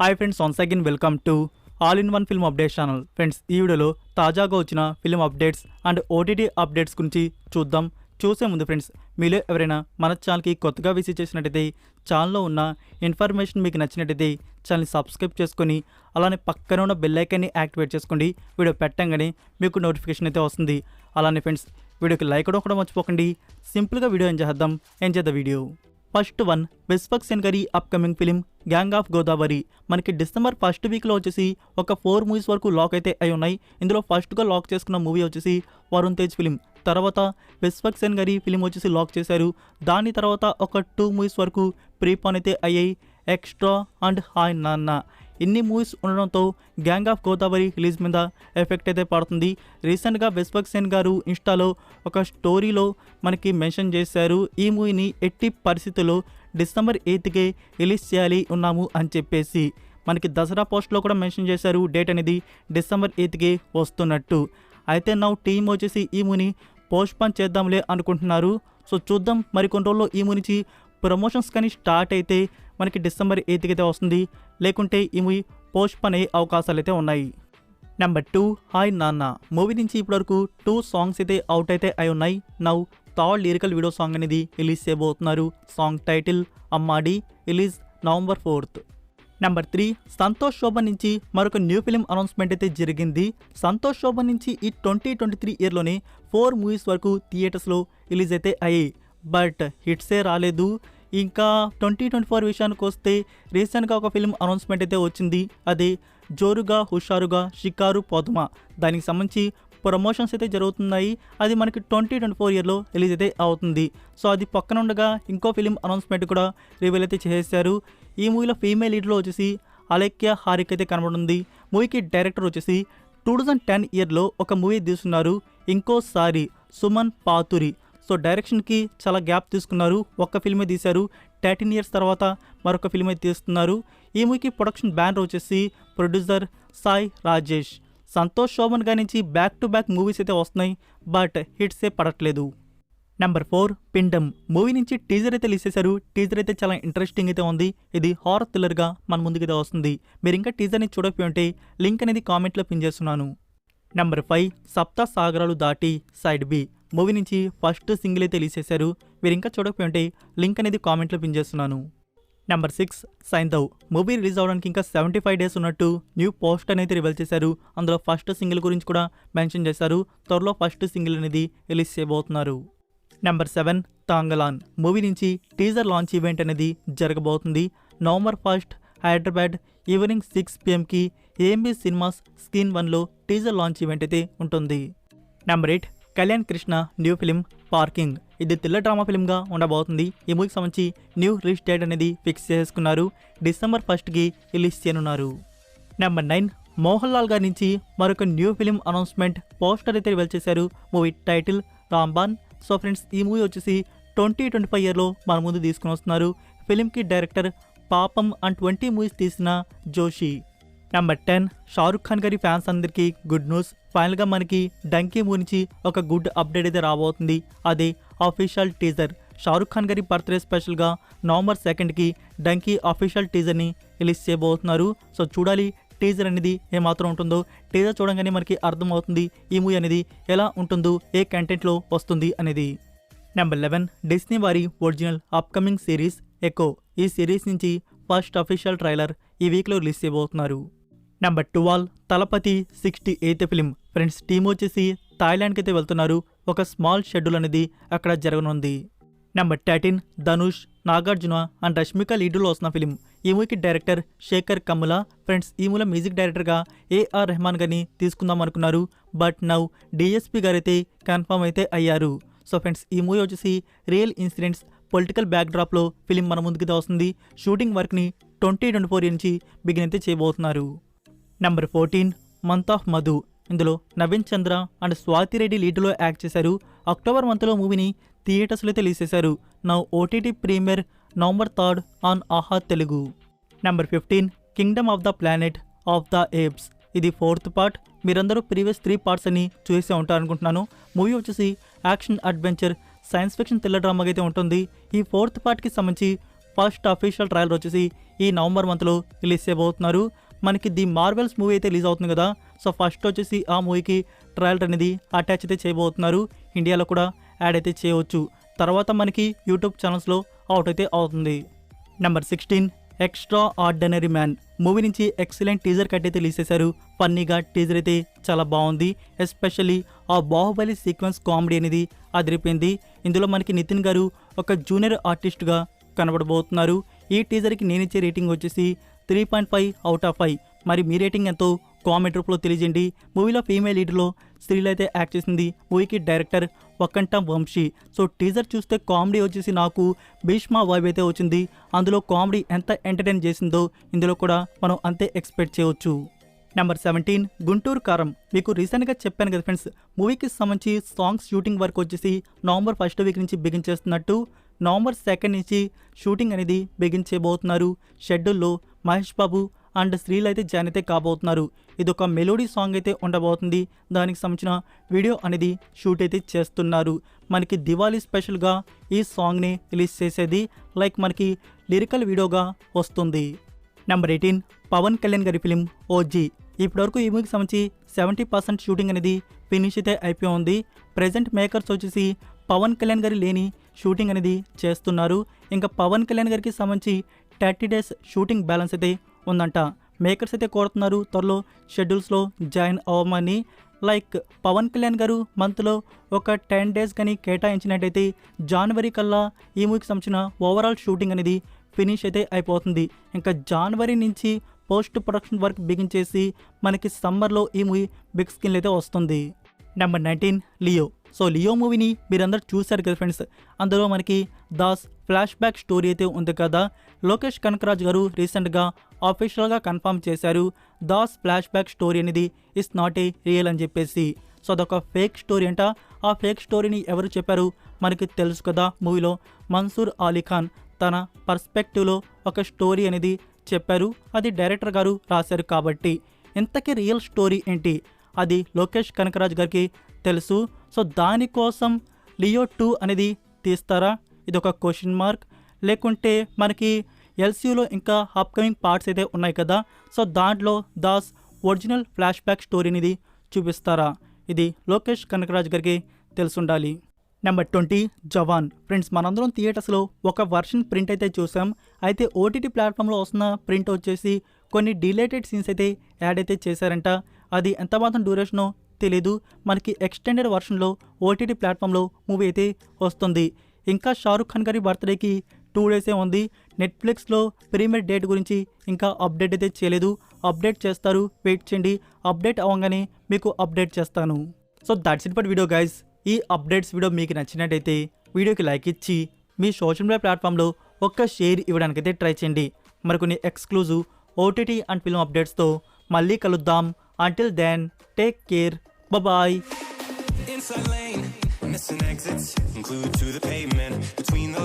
Hi friends, once again welcome to all in one film updates channel. Friends, ఈ వీడియోలో తాజాగా వచ్చిన film updates and OTT updates గురించి చూద్దాం. చూసే ముందు ఫ్రెండ్స్, మీలో ఎవరైనా మన ఛానల్కి కొత్తగా విజిట్ చేసినట్టయితే ఛానల్లో ఉన్న ఇన్ఫర్మేషన్ మీకు నచ్చినట్టయితే ఛానల్ని సబ్స్క్రైబ్ చేసుకొని అలానే పక్కన ఉన్న బెల్ ఐకాన్ని యాక్టివేట్ చేసుకోండి. వీడియో పెట్టంగానే మీకు నోటిఫికేషన్ అయితే వస్తుంది. అలానే ఫ్రెండ్స్, వీడియోకి లైక్ కూడా మర్చిపోకండి. సింపుల్గా వీడియో ఎంజాయ్ చేద్దాం video. First one, Vishwak Sen గారి upcoming film gang of Godavari. మనకి డిసెంబర్ ఫస్ట్ వీక్లో వచ్చేసి ఒక 4 మూవీస్ వరకు లాక్ అయితే అయి ఉన్నాయి. ఇందులో ఫస్ట్గా లాక్ చేసుకున్న మూవీ వచ్చేసి వరుణ్ తేజ్ ఫిలిం. తర్వాత విశ్వక్ సేన్ గారి ఫిలిం వచ్చేసి లాక్ చేశారు. దాని తర్వాత ఒక 2 మూవీస్ వరకు ప్రీపాన్ అయితే అయ్యాయి, ఎక్స్ట్రా అండ్ హాయ్ నాన్న. ఇన్ని మూవీస్ ఉండడంతో గ్యాంగ్ ఆఫ్ గోదావరి రిలీజ్ మీద ఎఫెక్ట్ అయితే పడుతుంది. రీసెంట్గా విశ్వక్ సేన్ గారు ఇన్స్టాలో ఒక స్టోరీలో మనకి మెన్షన్ చేశారు, ఈ మూవీని ఎట్టి పరిస్థితుల్లో డిసెంబర్ 8కే రిలీజ్ చేయాలి ఉన్నాము అని చెప్పేసి. మనకి దసరా పోస్ట్లో కూడా మెన్షన్ చేశారు, డేట్ అనేది డిసెంబర్ 8కే వస్తున్నట్టు. అయితే నా టీం వచ్చేసి ఈ మూవీని పోస్ట్పోన్ చేద్దాంలే అనుకుంటున్నారు. సో చూద్దాం, మరి కొన్ని రోజుల్లో ఈ మూవీ నుంచి ప్రమోషన్స్ కానీ స్టార్ట్ అయితే మనకి డిసెంబర్ 8కి అయితే వస్తుంది, లేకుంటే ఈ మూవీ పోస్ట్పోన్ అయ్యే అవకాశాలు అయితే ఉన్నాయి. నెంబర్ 2, హాయ్ నాన్న మూవీ నుంచి ఇప్పటివరకు 2 సాంగ్స్ అయితే అవుట్ అయితే అయి ఉన్నాయి. Now third lyrical video song అనేది రిలీజ్ చేయబోతున్నారు. Song title Ammadi, release November 4th. Number 3, Santosh Shobhan నుంచి మరొక న్యూ ఫిలిం అనౌన్స్మెంట్ అయితే జరిగింది. సంతోష్ శోభన్ నుంచి ఈ 2023 ఇయర్లోనే 4 మూవీస్ వరకు థియేటర్స్లో రిలీజ్ అయితే అయ్యాయి, బట్ హిట్సే రాలేదు. ఇంకా 2024 విషయానికి వస్తే రీసెంట్గా ఒక ఫిలిం అనౌన్స్మెంట్ అయితే వచ్చింది, అదే జోరుగా హుషారుగా షికారు పద్మ. దానికి సంబంధించి ప్రమోషన్స్ అయితే జరుగుతున్నాయి. అది మనకి 2024 ఇయర్లో రిలీజ్ అయితే అవుతుంది. సో అది పక్కన ఉండగా ఇంకో ఫిలిం అనౌన్స్మెంట్ కూడా రివీల్ అయితే చేశారు. ఈ మూవీలో ఫీమేల్ లీడ్లో వచ్చేసి అలేఖ్య హారిక్ అయితే కనబడుతుంది. మూవీకి డైరెక్టర్ వచ్చేసి 2010 ఇయర్లో ఒక మూవీ తీస్తున్నారు, ఇంకోసారి సుమన్ పాతురి. సో డైరెక్షన్కి చాలా గ్యాప్ తీసుకున్నారు, ఒక్క ఫిల్మే తీశారు. 13 ఇయర్స్ తర్వాత మరొక ఫిల్మ్ అయితే తీస్తున్నారు. ఈ మూవీకి ప్రొడక్షన్ బ్యానర్ వచ్చేసి ప్రొడ్యూసర్ సాయి రాజేష్. సంతోష్ శోభన్ గారి నుంచి బ్యాక్ టు బ్యాక్ మూవీస్ అయితే వస్తున్నాయి, బట్ హిట్సే పడట్లేదు. నెంబర్ 4, పిండం మూవీ నుంచి టీజర్ అయితే రిలీజ్ చేశారు. టీజర్ అయితే చాలా ఇంట్రెస్టింగ్ అయితే ఉంది. ఇది హారర్ థ్రిల్లర్గా మన ముందుకైతే వస్తుంది. మీరు ఇంకా టీజర్ని చూడకపోయి ఉంటే లింక్ అనేది కామెంట్లో పిన్ చేస్తున్నాను. నెంబర్ 5, సప్త సాగరాలు దాటి సైడ్ బి మూవీ నుంచి ఫస్ట్ సింగిల్ అయితే రిలీజ్ చేశారు. మీరు ఇంకా చూడకపోయి ఉంటే లింక్ అనేది కామెంట్లో పిన్ చేస్తున్నాను. నెంబర్ 6, సైంధవ్ మూవీ రిలీజ్ అవడానికి ఇంకా 75 డేస్ ఉన్నట్టు న్యూ పోస్టర్ అయితే రివీల్ చేశారు. అందులో ఫస్ట్ సింగిల్ గురించి కూడా మెన్షన్ చేశారు. త్వరలో ఫస్ట్ సింగిల్ అనేది రిలీజ్ చేయబోతున్నారు. నెంబర్ 7, తాంగలాన్ మూవీ నుంచి టీజర్ లాంచ్ ఈవెంట్ అనేది జరగబోతుంది. November 1 Hyderabad evening 6 PM AMB cinemas screen 1లో టీజర్ లాంచ్ ఈవెంట్ అయితే ఉంటుంది. Number 8, Kalyan Krishna new film parking. ఇది థ్రిల్లర్ డ్రామా ఫిల్మ్గా ఉండబోతుంది. ఈ మూవీకి సంబంధించి న్యూ రిలీజ్ డేట్ అనేది ఫిక్స్ చేసుకున్నారు, డిసెంబర్ 1కి రిలీజ్ చేయనున్నారు. నెంబర్ 9, మోహన్ లాల్ గారి నుంచి మరొక న్యూ ఫిలిం అనౌన్స్మెంట్ పోస్టర్ అయితే రివీల్ చేశారు. Movie title Rambaan. So friends, ఈ మూవీ వచ్చేసి 2025 ఇయర్లో మన ముందు తీసుకుని వస్తున్నారు. ఫిలింకి డైరెక్టర్ పాపం అండ్ 20 మూవీస్ తీసిన జోషి. నెంబర్ 10, షారుఖ్ ఖాన్ గారి ఫ్యాన్స్ అందరికీ గుడ్ న్యూస్. ఫైనల్గా మనకి డంకీ మూవీ నుంచి ఒక గుడ్ అప్డేట్ అయితే రాబోతుంది, అదే అఫీషియల్ టీజర్. షారుఖ్ ఖాన్ గారి బర్త్డే స్పెషల్గా నవంబర్ 2కి డంకీ అఫీషియల్ టీజర్ని రిలీజ్ చేయబోతున్నారు. సో చూడాలి టీజర్ అనేది ఏమాత్రం ఉంటుందో. టీజర్ చూడంగానే మనకి అర్థమవుతుంది ఈ మూవీ అనేది ఎలా ఉంటుందో, ఏ కంటెంట్లో వస్తుంది అనేది. నెంబర్ 11, డిస్నీ వారి ఒరిజినల్ అప్కమింగ్ సిరీస్ ఎకో. ఈ సిరీస్ నుంచి ఫస్ట్ అఫీషియల్ ట్రైలర్ ఈ వీక్లో రిలీజ్ చేయబోతున్నారు. Number 12, Thalapathy 68th film. Friends, team వచ్చేసి థాయిలాండ్కి అయితే వెళ్తున్నారు. ఒక స్మాల్ షెడ్యూల్ అనేది అక్కడ జరగనుంది. నెంబర్ 13, ధనుష్, నాగార్జున అండ్ రష్మిక లీడ్లో వస్తున్న ఫిలిం. ఈ మూవీకి డైరెక్టర్ శేఖర్ కమ్ముల. ఫ్రెండ్స్, ఈ మూవీలో మ్యూజిక్ డైరెక్టర్గా ఏఆర్ రెహమాన్ గారిని తీసుకుందాం అనుకున్నారు, బట్ నౌ డిఎస్పీ గారైతే కన్ఫర్మ్ అయితే అయ్యారు. సో ఫ్రెండ్స్, ఈ మూవీ వచ్చేసి రియల్ ఇన్సిడెంట్స్ పొలిటికల్ బ్యాక్డ్రాప్లో ఫిలిం మన ముందుకైతే వస్తుంది. షూటింగ్ వర్క్ని 2024 నుంచి బిగిన్ అయితే చేయబోతున్నారు. Number 14, month of Madhu. ఇందులో నవీన్ చంద్ర అండ్ స్వాతి రెడ్డి లీడ్లో యాక్ట్ చేశారు. అక్టోబర్ మంత్లో మూవీని థియేటర్స్లో అయితే రిలీజ్ చేశారు. నా OTT premier November 3 on Aha Telugu. Number 15, kingdom of the planet of the apes. ఇది 4th పార్ట్. మీరందరూ ప్రీవియస్ 3 పార్ట్స్ అని చూసే ఉంటారనుకుంటున్నాను. మూవీ వచ్చేసి action adventure science fiction thriller డ్రామాగా అయితే ఉంటుంది. ఈ 4th పార్ట్కి సంబంధించి ఫస్ట్ అఫీషియల్ ట్రైలర్ వచ్చేసి ఈ నవంబర్ మంత్లో రిలీజ్ చేయబోతున్నారు. మనకి ది మార్వెల్స్ మూవీ అయితే రిలీజ్ అవుతుంది కదా, సో ఫస్ట్ వచ్చేసి ఆ మూవీకి ట్రైలర్ అనేది అటాచ్ అయితే చేయబోతున్నారు. ఇండియాలో కూడా యాడ్ అయితే చేయవచ్చు. తర్వాత మనకి యూట్యూబ్ ఛానల్స్లో అవుట్ అయితే అవుతుంది. Number 16 extra ordinary man movie నుంచి ఎక్సలెంట్ టీజర్ కట్ అయితే రిలీజ్ చేశారు. ఫన్నీగా టీజర్ అయితే చాలా బాగుంది. ఎస్పెషల్లీ ఆ బాహుబలి సీక్వెన్స్ కామెడీ అనేది అదిరిపోయింది. ఇందులో మనకి నితిన్ గారు ఒక జూనియర్ ఆర్టిస్ట్గా కనబడబోతున్నారు. ఈ టీజర్కి నేను ఇచ్చే రేటింగ్ వచ్చేసి 3.5 అవుట్ ఆఫ్ 5. మరి మీ రేటింగ్ ఎంతో కామెంట్ రూపంలో తెలియజేయండి. మూవీలో ఫీమేల్ లీడ్లో స్త్రీలు అయితే యాక్ట్ చేసింది. మూవీకి డైరెక్టర్ వక్కంట వంశీ. సో టీజర్ చూస్తే కామెడీ వచ్చేసి నాకు భీష్మ వైబ్ అయితే వచ్చింది. అందులో కామెడీ ఎంత ఎంటర్టైన్ చేసిందో ఇందులో కూడా మనం అంతే ఎక్స్పెక్ట్ చేయవచ్చు. నెంబర్ 17 గుంటూరు కారం. మీకు రీసెంట్గా చెప్పాను కదా ఫ్రెండ్స్, మూవీకి సంబంధించి సాంగ్స్ షూటింగ్ వర్క్ వచ్చేసి నవంబర్ 1st వీక్ నుంచి బిగిన్ చేస్తున్నట్టు. నవంబర్ 2nd నుంచి షూటింగ్ అనేది బిగిన్ చేయబోతున్నారు. షెడ్యూల్లో మహేష్ బాబు అండ్ శ్రీలు అయితే జాయిన్ అయితే కాబోతున్నారు. ఇది ఒక మెలోడీ సాంగ్ అయితే ఉండబోతుంది. దానికి సంబంధించిన వీడియో అనేది షూట్ అయితే చేస్తున్నారు. మనకి దివాళీ స్పెషల్గా ఈ సాంగ్ని రిలీజ్ చేసేది, లైక్ మనకి లిరికల్ వీడియోగా వస్తుంది. నెంబర్ 18 పవన్ కళ్యాణ్ గారి ఫిలిం ఓజీ. ఇప్పటివరకు ఈ మూవీకి సంబంధించి 70% షూటింగ్ అనేది ఫినిష్ అయితే అయిపోయి ఉంది. ప్రజెంట్ మేకర్స్ వచ్చేసి పవన్ కళ్యాణ్ గారి లేని షూటింగ్ అనేది చేస్తున్నారు. ఇంకా పవన్ కళ్యాణ్ గారికి సంబంధించి 30 days షూటింగ్ బ్యాలెన్స్ అయితే ఉందంట. మేకర్స్ అయితే కోరుతున్నారు త్వరలో షెడ్యూల్స్లో జాయిన్ అవ్వమని. లైక్ పవన్ కళ్యాణ్ గారు మంత్లో ఒక 10 days కానీ కేటాయించినట్టయితే జనవరి కల్లా ఈ మూవీకి సంబంధించిన ఓవరాల్ షూటింగ్ అనేది ఫినిష్ అయితే అయిపోతుంది. ఇంకా జనవరి నుంచి పోస్ట్ ప్రొడక్షన్ వర్క్ బిగిన్ చేసి మనకి సమ్మర్లో ఈ మూవీ బిగ్ స్క్రీన్లో అయితే వస్తుంది. Number 19 Leo. సో లియో మూవీని మీరందరూ చూశారు కదా ఫ్రెండ్స్. అందులో మనకి దాస్ ఫ్లాష్ బ్యాక్ స్టోరీ అయితే ఉంది కదా. లోకేష్ కనకరాజ్ గారు రీసెంట్గా ఆఫీషియల్గా కన్ఫర్మ్ చేశారు దాస్ ఫ్లాష్ బ్యాక్ స్టోరీ అనేది ఇస్ నాట్ ఏ రియల్ అని చెప్పేసి. సో అదొక ఫేక్ స్టోరీ అంట. ఆ ఫేక్ స్టోరీని ఎవరు చెప్పారు మనకి తెలుసు కదా. మూవీలో మన్సూర్ అలీ ఖాన్ తన పర్స్పెక్టివ్లో ఒక స్టోరీ అనేది చెప్పారు. అది డైరెక్టర్ గారు రాశారు కాబట్టి ఇంతకీ రియల్ స్టోరీ ఏంటి అది లోకేష్ కనకరాజ్ గారికి తెలుసు. సో దానికోసం లియో 2 అనేది తీస్తారా, ఇది ఒక క్వశ్చన్ మార్క్. లేకుంటే మనకి ఎల్సీయూలో ఇంకా అప్కమింగ్ పార్ట్స్ అయితే ఉన్నాయి కదా, సో దాంట్లో Das original flash back story అనేది చూపిస్తారా, ఇది లోకేష్ కనకరాజ్ గారికి తెలుసుండాలి. నెంబర్ 20 జవాన్. ఫ్రెండ్స్ మనందరం థియేటర్స్లో ఒక వర్షన్ ప్రింట్ అయితే చూసాం. అయితే ఓటీటీ ప్లాట్ఫామ్లో వస్తున్న ప్రింట్ వచ్చేసి కొన్ని డిలేటెడ్ సీన్స్ అయితే యాడ్ అయితే చేశారంట. అది ఎంత మాత్రం డ్యూరేషనో తెలీదు. మనకి ఎక్స్టెండెడ్ వర్షన్లో ఓటీటీ ప్లాట్ఫామ్లో మూవీ అయితే వస్తుంది. ఇంకా షారుఖ్ ఖాన్ గారి బర్త్డేకి 2 days ఉంది. నెట్ఫ్లిక్స్లో ప్రీమియర్ డేట్ గురించి ఇంకా అప్డేట్ అయితే చేయలేదు. అప్డేట్ చేస్తారు, వెయిట్ చేయండి. అప్డేట్ అవ్వగానే మీకు అప్డేట్ చేస్తాను. So that's it for video guys. ఈ అప్డేట్స్ వీడియో మీకు నచ్చినట్టయితే వీడియోకి లైక్ ఇచ్చి మీ సోషల్ మీడియా ప్లాట్ఫామ్లో ఒక్క షేర్ ఇవ్వడానికైతే ట్రై చేయండి. మరికొన్ని ఎక్స్క్లూజివ్ ఓటీటీ అండ్ ఫిల్మ్ అప్డేట్స్తో మళ్ళీ కలుద్దాం. Until then, take care. Bye-bye. Inside lane, missing exits, glued to the pavement between the